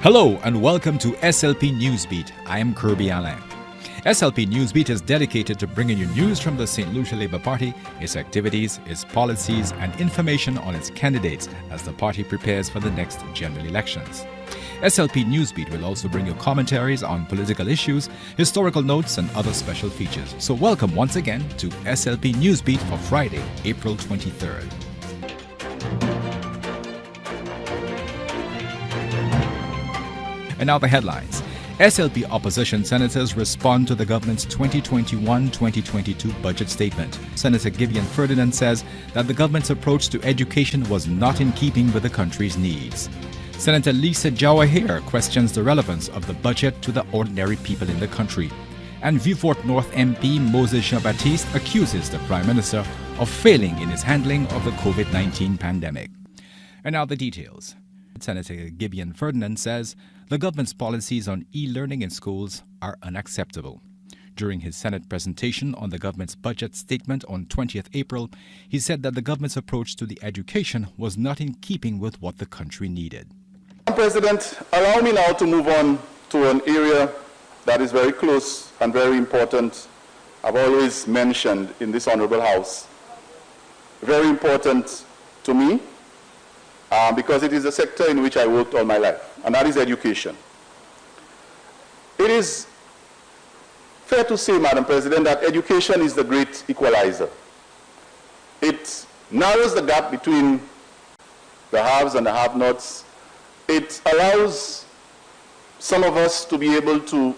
Hello and welcome to SLP Newsbeat. I am Kirby Alain. SLP Newsbeat is dedicated to bringing you news from the St. Lucia Labour Party, its activities, its policies, and information on its candidates as the party prepares for the next general elections. SLP Newsbeat will also bring you commentaries on political issues, historical notes, and other special features. So welcome once again to SLP Newsbeat for Friday, April 23rd. And now the headlines. SLP opposition senators respond to the government's 2021-2022 budget statement. Senator Gideon Ferdinand says that the government's approach to education was not in keeping with the country's needs. Senator Lisa Jawah questions the relevance of the budget to the ordinary people in the country. And Vieux-Fort North MP Moses Jabati accuses the Prime Minister of failing in his handling of the COVID-19 pandemic. And now the details. Senator Gideon Ferdinand says the government's policies on e-learning in schools are unacceptable. During his Senate presentation on the government's budget statement on 20th April, he said that the government's approach to the education was not in keeping with what the country needed. Mr. President, allow me now to move on to an area that is very close and very important. I've always mentioned in this Honorable House. Very important to me. Because it is a sector in which I worked all my life, and that is education. It is fair to say, Madam President, that education is the great equalizer. It narrows the gap between the haves and the have-nots. It allows some of us to be able to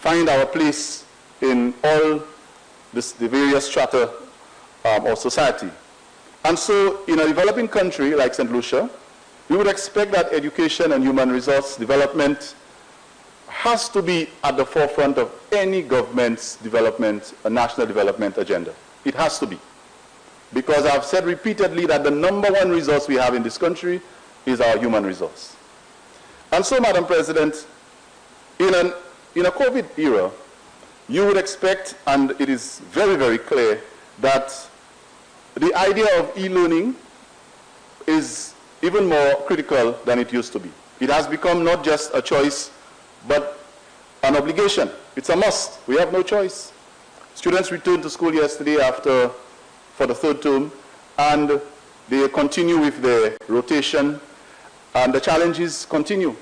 find our place in all the various strata of society. And so, in a developing country like St. Lucia, we would expect that education and human resource development has to be at the forefront of any government's development, a national development agenda. It has to be. Because I've said repeatedly that the number one resource we have in this country is our human resource. And so, Madam President, in a COVID era, you would expect, and it is very, very clear, that the idea of e-learning is even more critical than it used to be. It has become not just a choice, but an obligation. It's a must. We have no choice. Students returned to school yesterday for the third term, and they continue with their rotation, and the challenges continue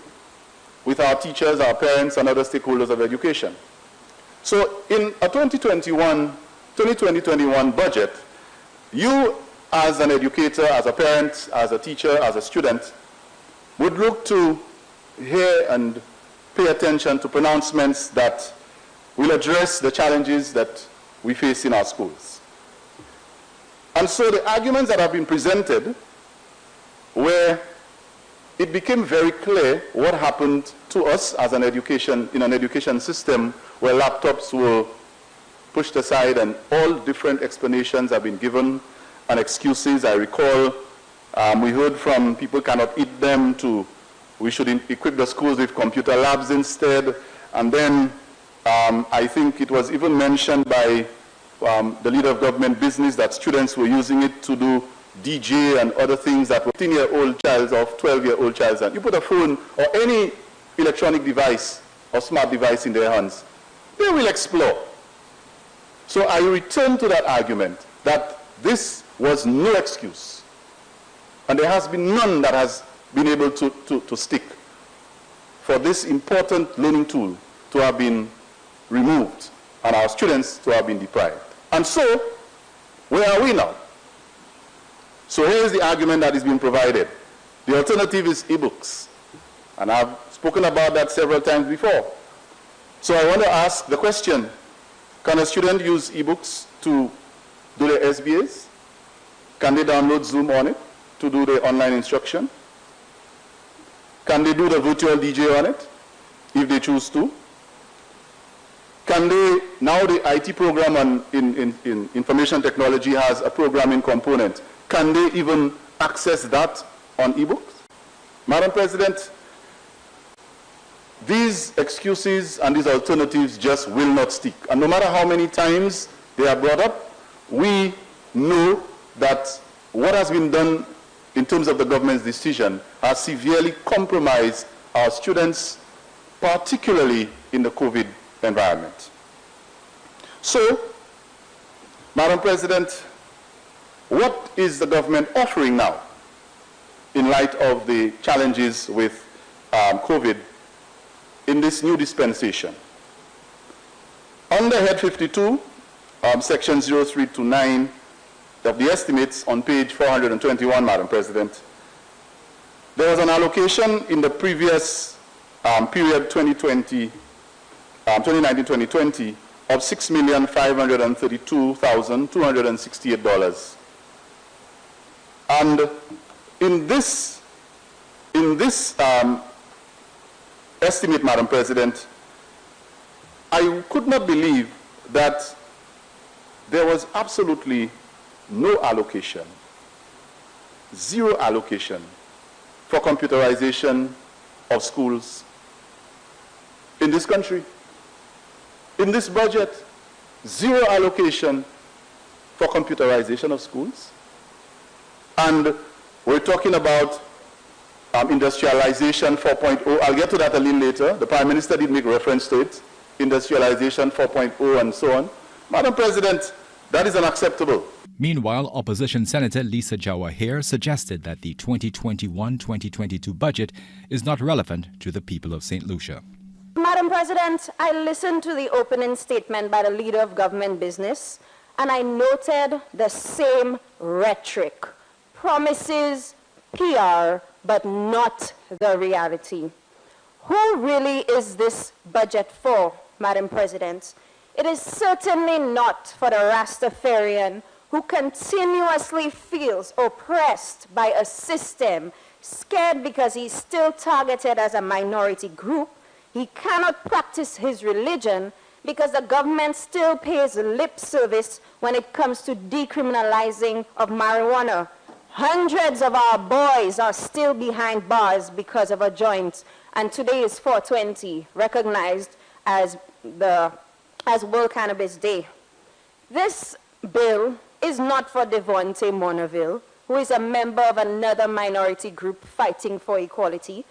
with our teachers, our parents, and other stakeholders of education. So in a 2020-21 budget, you, as an educator, as a parent, as a teacher, as a student, would look to hear and pay attention to pronouncements that will address the challenges that we face in our schools. And so the arguments that have been presented, where it became very clear what happened to us as in an education system where laptops were pushed aside and all different explanations have been given and excuses. I recall we heard from people cannot eat them to we should equip the schools with computer labs instead. And then I think it was even mentioned by the leader of government business that students were using it to do DJ and other things that were 15-year-old child or 12-year-old child. And you put a phone or any electronic device or smart device in their hands, they will explore. So I return to that argument that this was no excuse. And there has been none that has been able to stick for this important learning tool to have been removed and our students to have been deprived. And so, where are we now? So here's the argument that is being provided. The alternative is e-books. And I've spoken about that several times before. So I want to ask the question, can a student use e-books to do their SBAs? Can they download Zoom on it to do their online instruction? Can they do the virtual DJ on it if they choose to? Can they, now the IT program in information technology has a programming component. Can they even access that on e-books? Madam President, these excuses and these alternatives just will not stick. And no matter how many times they are brought up, we know that what has been done in terms of the government's decision has severely compromised our students, particularly in the COVID environment. So, Madam President, what is the government offering now in light of the challenges with COVID in this new dispensation? Under Head 52, Section 0329 of the estimates on page 421, Madam President, there was an allocation in the previous period 2019-2020 of $6,532,268. And in this estimate, Madam President, I could not believe that there was absolutely no allocation, zero allocation for computerization of schools in this country. In this budget, zero allocation for computerization of schools. And we're talking about industrialization 4.0. I'll get to that a little later. The Prime Minister did make reference to it, industrialization 4.0 and so on. Madam President, that is unacceptable. Meanwhile, Opposition Senator Lisa Jawah here suggested that the 2021-2022 budget is not relevant to the people of St. Lucia. Madam President, I listened to the opening statement by the leader of government business, and I noted the same rhetoric, promises, PR, but not the reality. Who really is this budget for, Madam President? It is certainly not for the Rastafarian who continuously feels oppressed by a system, scared because he's still targeted as a minority group. He cannot practice his religion because the government still pays lip service when it comes to decriminalizing of marijuana. Hundreds of our boys are still behind bars because of a joint, and today is 420, recognized as World Cannabis Day. This bill is not for Devontae Monaville, who is a member of another minority group fighting for equality.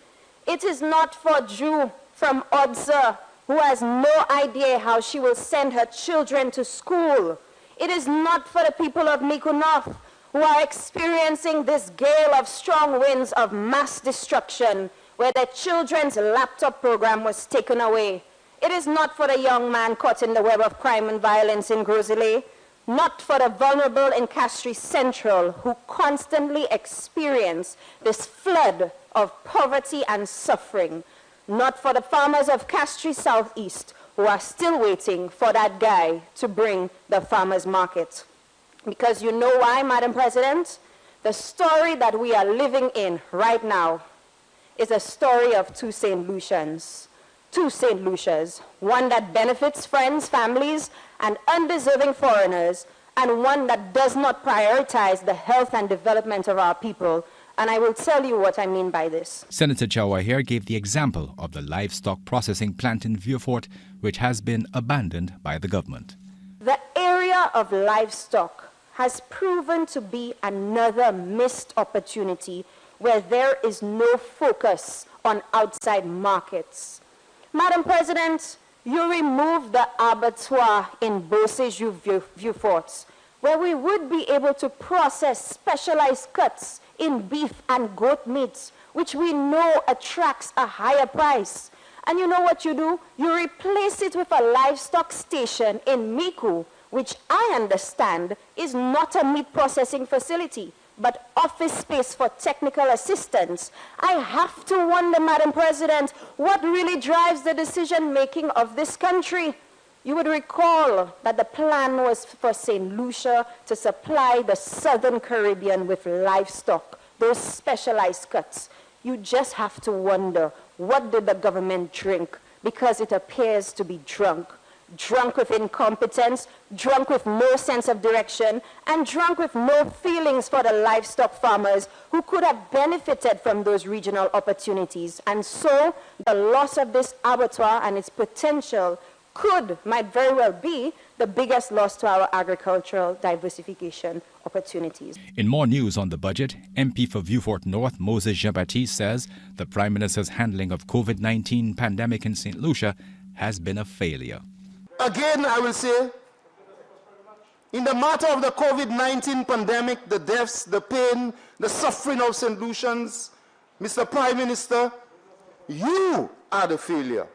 It is not for Drew from Odza, who has no idea how she will send her children to school. It is not for the people of Mikunof, who are experiencing this gale of strong winds of mass destruction, where their children's laptop program was taken away. It is not for the young man caught in the web of crime and violence in Grosley, not for the vulnerable in Castries Central, who constantly experience this flood of poverty and suffering, not for the farmers of Castries Southeast, who are still waiting for that guy to bring the farmers market. Because you know why, Madam President? The story that we are living in right now is a story of two St. Lucians. Two St. Lucias, one that benefits friends, families, and undeserving foreigners, and one that does not prioritize the health and development of our people. And I will tell you what I mean by this. Senator Jawah here gave the example of the livestock processing plant in Vieux-Fort, which has been abandoned by the government. The area of livestock has proven to be another missed opportunity where there is no focus on outside markets. Madam President, you removed the abattoir in Beauce-Vieux-Fort, where we would be able to process specialized cuts in beef and goat meats, which we know attracts a higher price. And you know what you do? You replace it with a livestock station in Miku, which I understand is not a meat processing facility, but office space for technical assistance. I have to wonder, Madam President, what really drives the decision-making of this country? You would recall that the plan was for St. Lucia to supply the Southern Caribbean with livestock, those specialized cuts. You just have to wonder, what did the government drink? Because it appears to be drunk. Drunk with incompetence, drunk with no sense of direction, and drunk with no feelings for the livestock farmers who could have benefited from those regional opportunities. And so the loss of this abattoir and its potential might very well be the biggest loss to our agricultural diversification opportunities. In more news on the budget, MP for Vieux-Fort North Moses Jabati says the Prime Minister's handling of COVID-19 pandemic in St. Lucia has been a failure. Again, I will say, in the matter of the COVID-19 pandemic, the deaths, the pain, the suffering of St. Lucians, Mr. Prime Minister, you are the failure.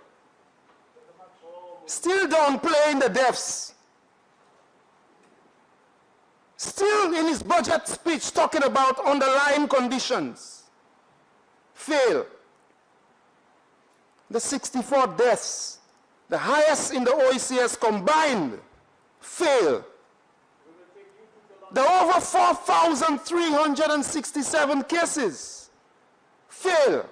Still downplaying the deaths. Still in his budget speech talking about underlying conditions. Fail. The 64 deaths, the highest in the OECS combined, fail. The over 4,367 cases, fail.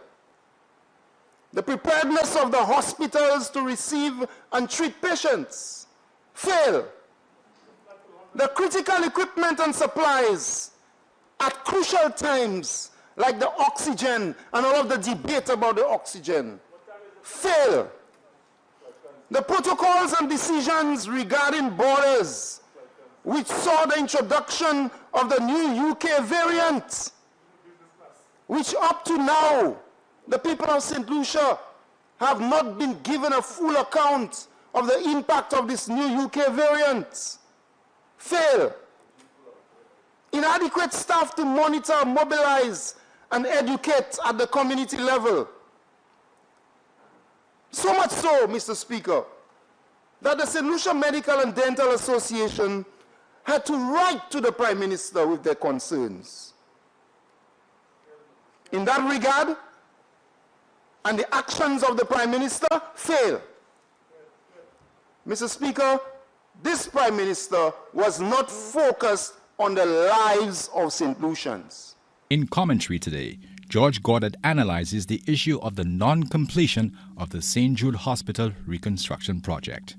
The preparedness of the hospitals to receive and treat patients, fail. The critical equipment and supplies at crucial times, like the oxygen and all of the debate about the oxygen, fail. The protocols and decisions regarding borders, which saw the introduction of the new UK variant, which up to now, the people of St. Lucia have not been given a full account of the impact of this new UK variant. Fail. Inadequate staff to monitor, mobilize, and educate at the community level. So much so, Mr. Speaker, that the St. Lucia Medical and Dental Association had to write to the Prime Minister with their concerns. In that regard, and the actions of the Prime Minister fail. Mr. Speaker, this Prime Minister was not focused on the lives of St. Lucians. In commentary today, George Goddard analyzes the issue of the non-completion of the St. Jude Hospital reconstruction project.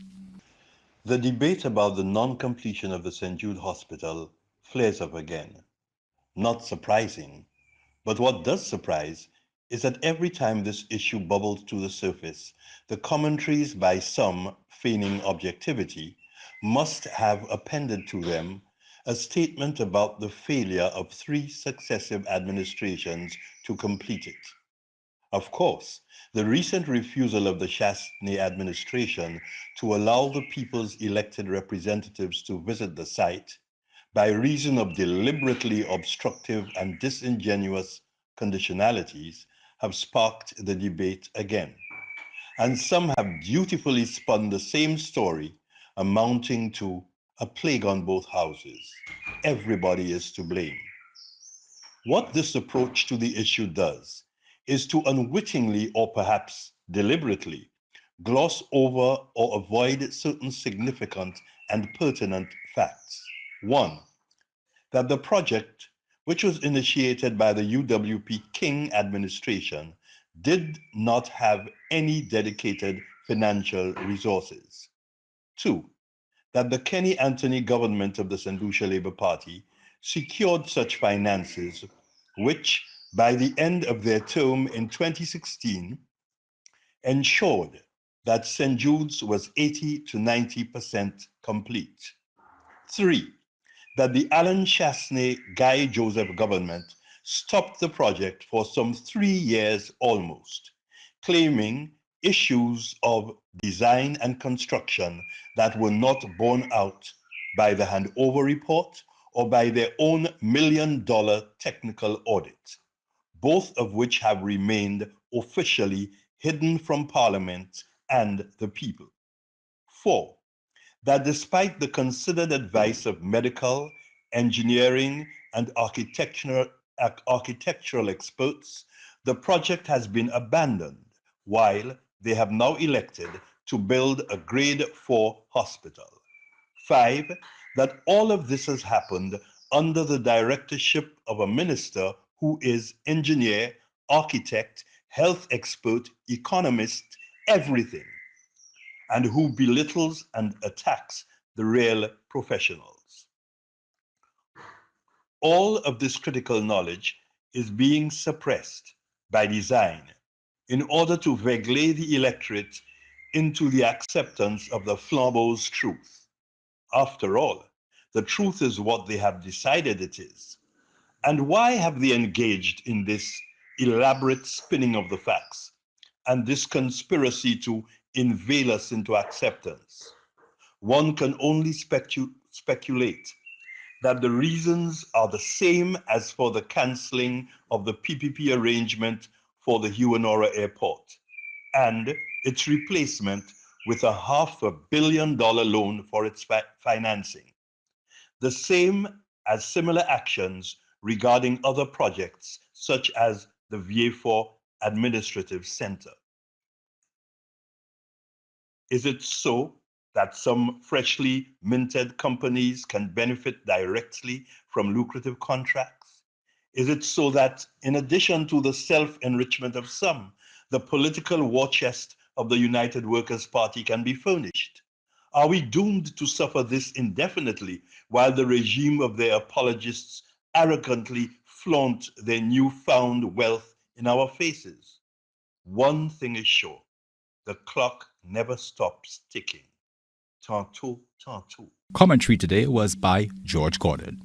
The debate about the non-completion of the St. Jude Hospital flares up again. Not surprising, but what does surprise is that every time this issue bubbles to the surface, the commentaries by some feigning objectivity must have appended to them a statement about the failure of 3 successive administrations to complete it. Of course, the recent refusal of the Chastney administration to allow the people's elected representatives to visit the site by reason of deliberately obstructive and disingenuous conditionalities have sparked the debate again. And some have dutifully spun the same story, amounting to a plague on both houses. Everybody is to blame. What this approach to the issue does is to unwittingly or perhaps deliberately gloss over or avoid certain significant and pertinent facts. 1, that the project, which was initiated by the UWP King administration, did not have any dedicated financial resources. 2, that the Kenny Anthony government of the St. Lucia Labour Party secured such finances, which by the end of their term in 2016 ensured that St. Jude's was 80 to 90% complete. 3, that the Alan Chastney Guy Joseph government stopped the project for some 3 years almost, claiming issues of design and construction that were not borne out by the handover report or by their own $1 million technical audit, both of which have remained officially hidden from Parliament and the people. 4, that despite the considered advice of medical, engineering, and architectural experts, the project has been abandoned while they have now elected to build a grade 4 hospital. 5, that all of this has happened under the directorship of a minister who is engineer, architect, health expert, economist, everything, and who belittles and attacks the real professionals. All of this critical knowledge is being suppressed by design in order to vegle the electorate into the acceptance of the flambeau's truth. After all, the truth is what they have decided it is. And why have they engaged in this elaborate spinning of the facts and this conspiracy to inveigle us into acceptance? One can only speculate that the reasons are the same as for the cancelling of the PPP arrangement for the Huanora Airport and its replacement with a $500 million loan for its financing. The same as similar actions regarding other projects, such as the VA4 Administrative Center. Is it so that some freshly minted companies can benefit directly from lucrative contracts? Is it so that, in addition to the self-enrichment of some, the political war chest of the United Workers' Party can be furnished? Are we doomed to suffer this indefinitely while the regime of their apologists arrogantly flaunt their newfound wealth in our faces? One thing is sure, the clock never stops ticking. Tantôt, tantôt. Commentary today was by George Gordon.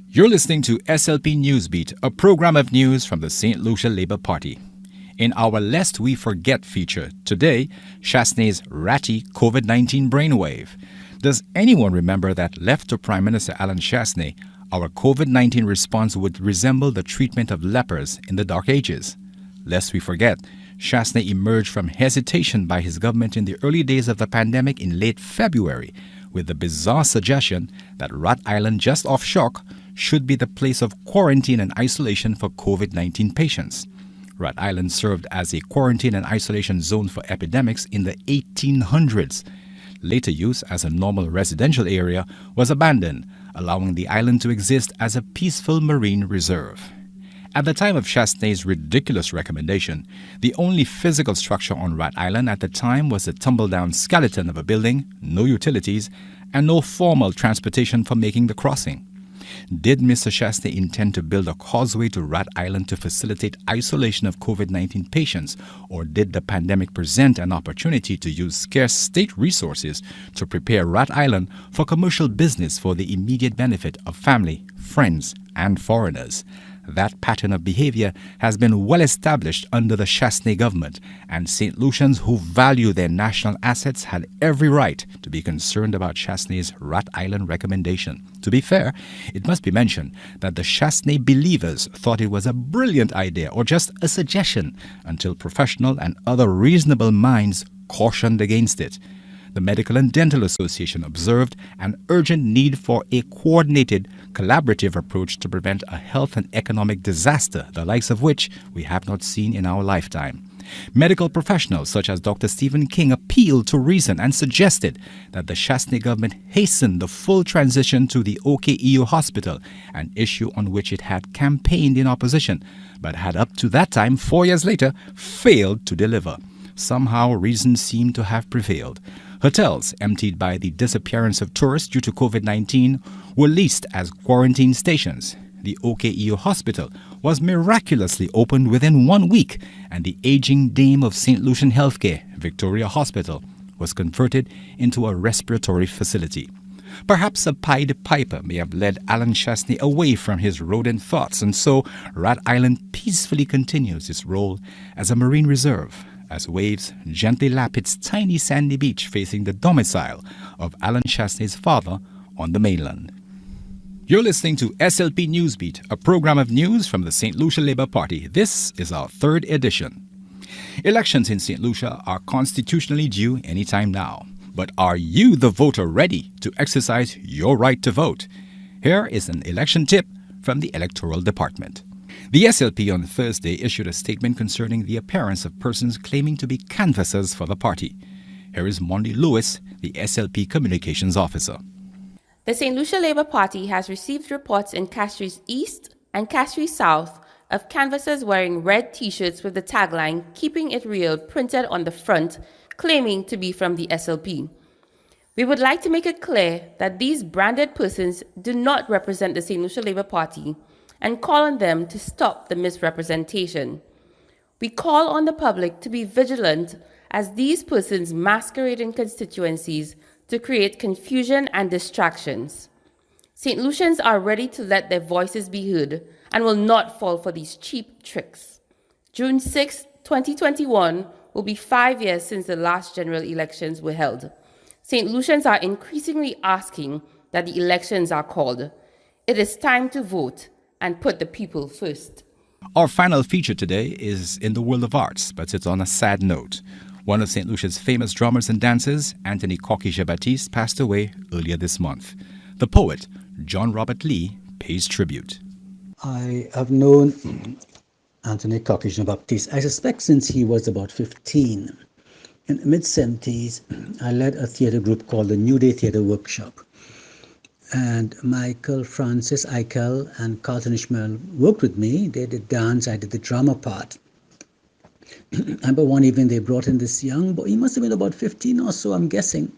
You're listening to SLP Newsbeat, a program of news from the St. Lucia Labour Party. In our Lest We Forget feature, today, Chasney's ratty COVID-19 brainwave. Does anyone remember that left to Prime Minister Alan Chasney, our COVID-19 response would resemble the treatment of lepers in the Dark Ages? Lest we forget, Chasney emerged from hesitation by his government in the early days of the pandemic in late February with the bizarre suggestion that Rat Island, just off Shock, should be the place of quarantine and isolation for COVID-19 patients. Rat Island served as a quarantine and isolation zone for epidemics in the 1800s. Later use as a normal residential area was abandoned, allowing the island to exist as a peaceful marine reserve. At the time of Chasney's ridiculous recommendation, the only physical structure on Rat Island at the time was a tumble-down skeleton of a building, no utilities, and no formal transportation for making the crossing. Did Mr. Chasney intend to build a causeway to Rat Island to facilitate isolation of COVID-19 patients, or did the pandemic present an opportunity to use scarce state resources to prepare Rat Island for commercial business for the immediate benefit of family, friends, and foreigners? That pattern of behavior has been well established under the Chasney government, and St. Lucians who value their national assets had every right to be concerned about Chasney's Rat Island recommendation. To be fair, it must be mentioned that the Chasney believers thought it was a brilliant idea or just a suggestion until professional and other reasonable minds cautioned against it. The Medical and Dental Association observed an urgent need for a coordinated, collaborative approach to prevent a health and economic disaster, the likes of which we have not seen in our lifetime. Medical professionals such as Dr. Stephen King appealed to reason and suggested that the Chasney government hasten the full transition to the OKEU hospital, an issue on which it had campaigned in opposition, but had up to that time, 4 years later, failed to deliver. Somehow reason seemed to have prevailed. Hotels, emptied by the disappearance of tourists due to COVID-19, were leased as quarantine stations. The OKEU hospital was miraculously opened within 1 week, and the aging dame of St. Lucian Healthcare, Victoria Hospital, was converted into a respiratory facility. Perhaps a Pied Piper may have led Alan Chasney away from his rodent thoughts, and so Rat Island peacefully continues its role as a marine reserve, as waves gently lap its tiny sandy beach facing the domicile of Alan Chasney's father on the mainland. You're listening to SLP Newsbeat, a program of news from the St. Lucia Labour Party. This is our third edition. Elections in St. Lucia are constitutionally due anytime now. But are you, the voter, ready to exercise your right to vote? Here is an election tip from the Electoral Department. The SLP on Thursday issued a statement concerning the appearance of persons claiming to be canvassers for the party. Here is Mondi Lewis, the SLP Communications Officer. The St. Lucia Labour Party has received reports in Castries East and Castries South of canvassers wearing red T-shirts with the tagline, "Keeping It Real," printed on the front, claiming to be from the SLP. We would like to make it clear that these branded persons do not represent the St. Lucia Labour Party and call on them to stop the misrepresentation. We call on the public to be vigilant as these persons masquerade in constituencies to create confusion and distractions. St. Lucians are ready to let their voices be heard and will not fall for these cheap tricks. June 6, 2021 will be 5 years since the last general elections were held. St. Lucians are increasingly asking that the elections are called. It is time to vote and put the people first. Our final feature today is in the world of arts, but it's on a sad note. One of St. Lucia's famous drummers and dancers, Anthony Jabati, passed away earlier this month. The poet, John Robert Lee, pays tribute. I have known Anthony Jabati, I suspect since he was about 15. In the mid-70s, I led a theatre group called the New Day Theatre Workshop. And Michael, Francis, Eichel, and Carlton Ishmael worked with me. They did dance, I did the drama part. I remember one evening they brought in this young boy. He must have been about 15 or so, I'm guessing.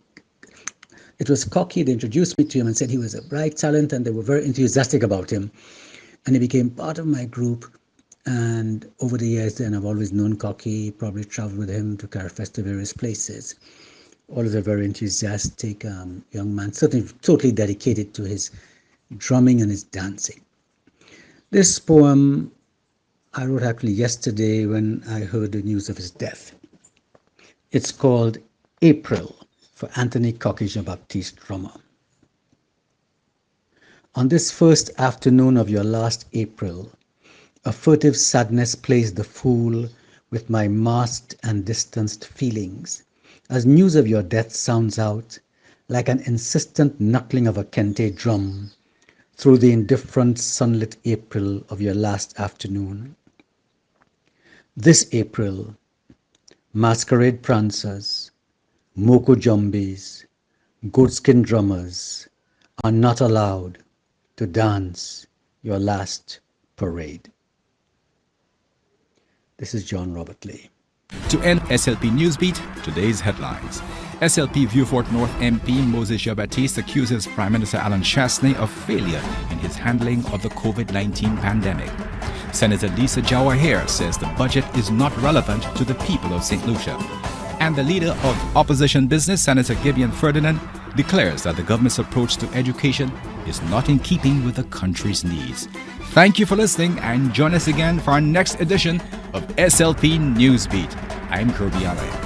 It was Cocky. They introduced me to him and said he was a bright talent, and they were very enthusiastic about him. And he became part of my group. And over the years then, I've always known Cocky, probably traveled with him to Carifest to various places. Always a very enthusiastic young man, certainly totally dedicated to his drumming and his dancing. This poem I wrote actually yesterday when I heard the news of his death. It's called April for Anthony Jabati, drummer. On this first afternoon of your last April, a furtive sadness plays the fool with my masked and distanced feelings, as news of your death sounds out like an insistent knuckling of a kente drum through the indifferent sunlit April of your last afternoon. This April, masquerade prancers, moko jumbies, goatskin drummers are not allowed to dance your last parade. This is John Robert Lee. To end SLP Newsbeat, today's headlines. SLP Vieux-Fort North MP Moses Jabati accuses Prime Minister Alan Chasney of failure in his handling of the COVID-19 pandemic. Senator Lisa Jawah says the budget is not relevant to the people of St. Lucia. And the leader of opposition business, Senator Gideon Ferdinand, declares that the government's approach to education is not in keeping with the country's needs. Thank you for listening, and join us again for our next edition of SLP Newsbeat. I'm Kirby Allen.